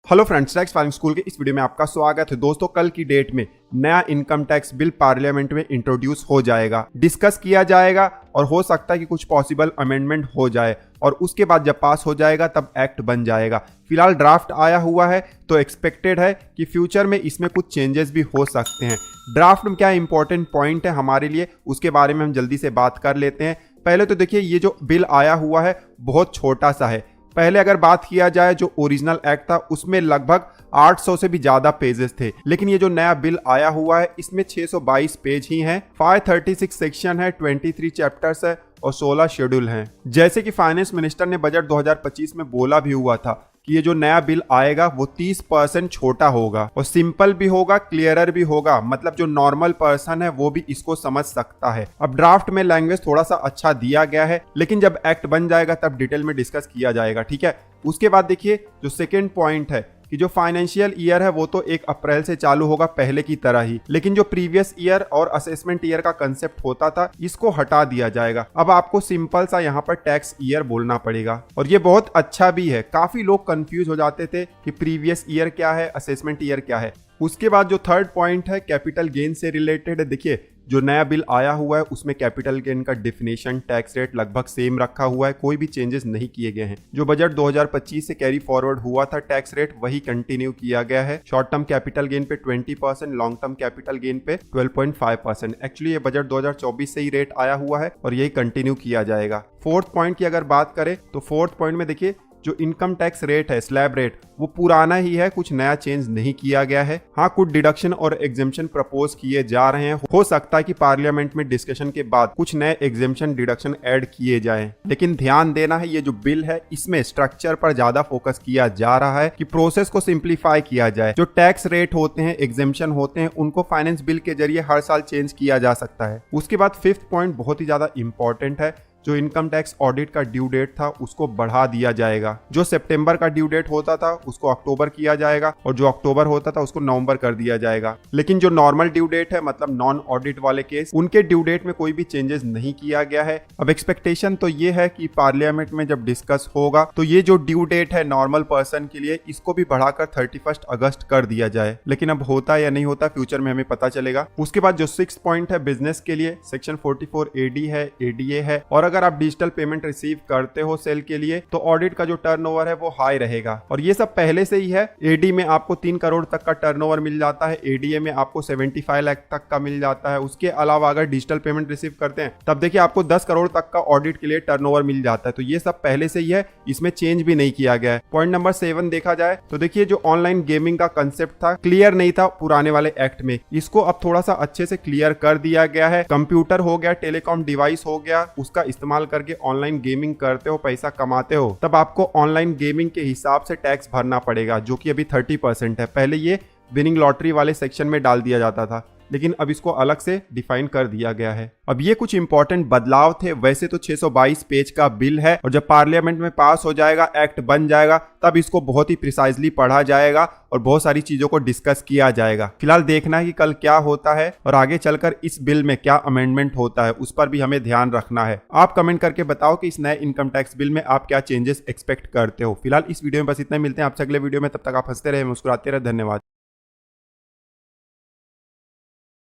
Hello friends, tax filing school के इस video में आपका स्वागत है। दोस्तों, कल की डेट में नया इनकम टैक्स बिल पार्लियामेंट में इंट्रोड्यूस हो जाएगा, डिस्कस किया जाएगा और हो सकता है कि कुछ पॉसिबल अमेंडमेंट हो जाए और उसके बाद जब पास हो जाएगा तब एक्ट बन जाएगा। फिलहाल ड्राफ्ट आया हुआ है तो एक्सपेक्टेड है कि फ्यूचर में इसमें कुछ चेंजेस भी हो सकते हैं। ड्राफ्ट में क्या इंपॉर्टेंट पॉइंट है हमारे लिए, उसके बारे में हम जल्दी से बात कर लेते हैं। पहले तो देखिए, ये जो बिल आया हुआ है बहुत छोटा सा है। पहले अगर बात किया जाए जो ओरिजिनल एक्ट था उसमें लगभग 800 से भी ज्यादा पेजेस थे, लेकिन ये जो नया बिल आया हुआ है इसमें 622 पेज ही हैं, 536 सेक्शन है, 23 चैप्टर्स है और 16 शेड्यूल हैं। जैसे कि फाइनेंस मिनिस्टर ने बजट 2025 में बोला भी हुआ था कि ये जो नया बिल आएगा वो 30% छोटा होगा और सिंपल भी होगा, क्लियरर भी होगा, मतलब जो नॉर्मल पर्सन है वो भी इसको समझ सकता है। अब ड्राफ्ट में लैंग्वेज थोड़ा सा अच्छा दिया गया है, लेकिन जब एक्ट बन जाएगा तब डिटेल में डिस्कस किया जाएगा, ठीक है। उसके बाद देखिए जो सेकेंड पॉइंट है कि जो फाइनेंशियल ईयर है वो तो 1 अप्रैल से चालू होगा पहले की तरह ही, लेकिन जो प्रीवियस ईयर और असेसमेंट ईयर का कंसेप्ट होता था इसको हटा दिया जाएगा। अब आपको सिंपल सा यहाँ पर टैक्स ईयर बोलना पड़ेगा और ये बहुत अच्छा भी है। काफी लोग कंफ्यूज हो जाते थे कि प्रीवियस ईयर क्या है, असेसमेंट ईयर क्या है। उसके बाद जो थर्ड पॉइंट है कैपिटल गेन से रिलेटेड है। देखिए, जो नया बिल आया हुआ है उसमें कैपिटल गेन का डिफिनेशन, टैक्स रेट लगभग सेम रखा हुआ है, कोई भी चेंजेस नहीं किए गए हैं। जो बजट 2025 से कैरी फॉरवर्ड हुआ था टैक्स रेट वही कंटिन्यू किया गया है। शॉर्ट टर्म कैपिटल गेन पे 20%, लॉन्ग टर्म कैपिटल गेन पे 12.5%। एक्चुअली ये बजट 2024 से ही रेट आया हुआ है और यही कंटिन्यू किया जाएगा। फोर्थ पॉइंट की अगर बात करें तो फोर्थ पॉइंट में देखिए जो इनकम टैक्स रेट है, स्लैब रेट, वो पुराना ही है, कुछ नया चेंज नहीं किया गया है। हाँ, कुछ डिडक्शन और एग्जेम्पशन प्रपोज किए जा रहे हैं। हो सकता है कि पार्लियामेंट में डिस्कशन के बाद कुछ नए एग्जेम्पशन डिडक्शन ऐड किए जाएं, लेकिन ध्यान देना है ये जो बिल है इसमें स्ट्रक्चर पर ज्यादा फोकस किया जा रहा है कि प्रोसेस को सिंप्लीफाई किया जाए। जो टैक्स रेट होते हैं, एग्जेम्पशन होते हैं, उनको फाइनेंस बिल के जरिए हर साल चेंज किया जा सकता है। उसके बाद फिफ्थ पॉइंट बहुत ही ज्यादा इंपॉर्टेंट है। जो इनकम टैक्स ऑडिट का ड्यू डेट था उसको बढ़ा दिया जाएगा। जो सितंबर का ड्यू डेट होता था उसको अक्टूबर किया जाएगा और जो अक्टूबर होता था उसको नवंबर कर दिया जाएगा। लेकिन जो नॉर्मल ड्यू डेट है, मतलब नॉन ऑडिट वाले केस, उनके ड्यू डेट में कोई भी चेंजेस नहीं किया गया है। अब एक्सपेक्टेशन तो ये है कि पार्लियामेंट में जब डिस्कस होगा तो ये जो ड्यू डेट है नॉर्मल पर्सन के लिए इसको भी बढ़ाकर 31 अगस्त कर दिया जाए, लेकिन अब होता या नहीं होता फ्यूचर में हमें पता चलेगा। उसके बाद जो 6 पॉइंट है बिजनेस के लिए, सेक्शन 44 AD है, ADA है, और अगर आप डिजिटल पेमेंट रिसीव करते हो सेल के लिए तो ऑडिट का जो टर्नओवर है वो हाई रहेगा और ये सब पहले से ही है। AD में आपको 3 करोड़ तक का टर्नओवर मिल जाता है, ADA में आपको 75 लाख तक का मिल जाता है। उसके अलावा अगर डिजिटल पेमेंट रिसीव करते हैं तब देखिए आपको 10 करोड़ तक का ऑडिट के लिए टर्नओवर मिल जाता है। तो ये सब पहले से ही है, इसमें चेंज भी नहीं किया गया है। पॉइंट नंबर 7 देखा जाए तो देखिए जो ऑनलाइन गेमिंग का कंसेप्ट था, क्लियर नहीं था पुराने वाले एक्ट में, इसको अब थोड़ा सा अच्छे से क्लियर कर दिया गया है। कंप्यूटर हो गया, टेलीकॉम डिवाइस हो गया, उसका इस्तेमाल करके ऑनलाइन गेमिंग करते हो, पैसा कमाते हो, तब आपको ऑनलाइन गेमिंग के हिसाब से टैक्स भरना पड़ेगा, जो कि अभी 30% है। पहले ये विनिंग लॉटरी वाले सेक्शन में डाल दिया जाता था, लेकिन अब इसको अलग से डिफाइन कर दिया गया है। अब ये कुछ इंपॉर्टेंट बदलाव थे। वैसे तो 622 पेज का बिल है और जब पार्लियामेंट में पास हो जाएगा, एक्ट बन जाएगा, तब इसको बहुत ही प्रिसाइजली पढ़ा जाएगा और बहुत सारी चीजों को डिस्कस किया जाएगा। फिलहाल देखना है कि कल क्या होता है और आगे चलकर इस बिल में क्या अमेंडमेंट होता है, उस पर भी हमें ध्यान रखना है। आप कमेंट करके बताओ कि इस नए इनकम टैक्स बिल में आप क्या चेंजेस एक्सपेक्ट करते हो। फिलहाल इस वीडियो में बस इतना, मिलते हैं आपसे अगले वीडियो में। तब तक आप हंसते रहे, मुस्कुराते रहे। धन्यवाद।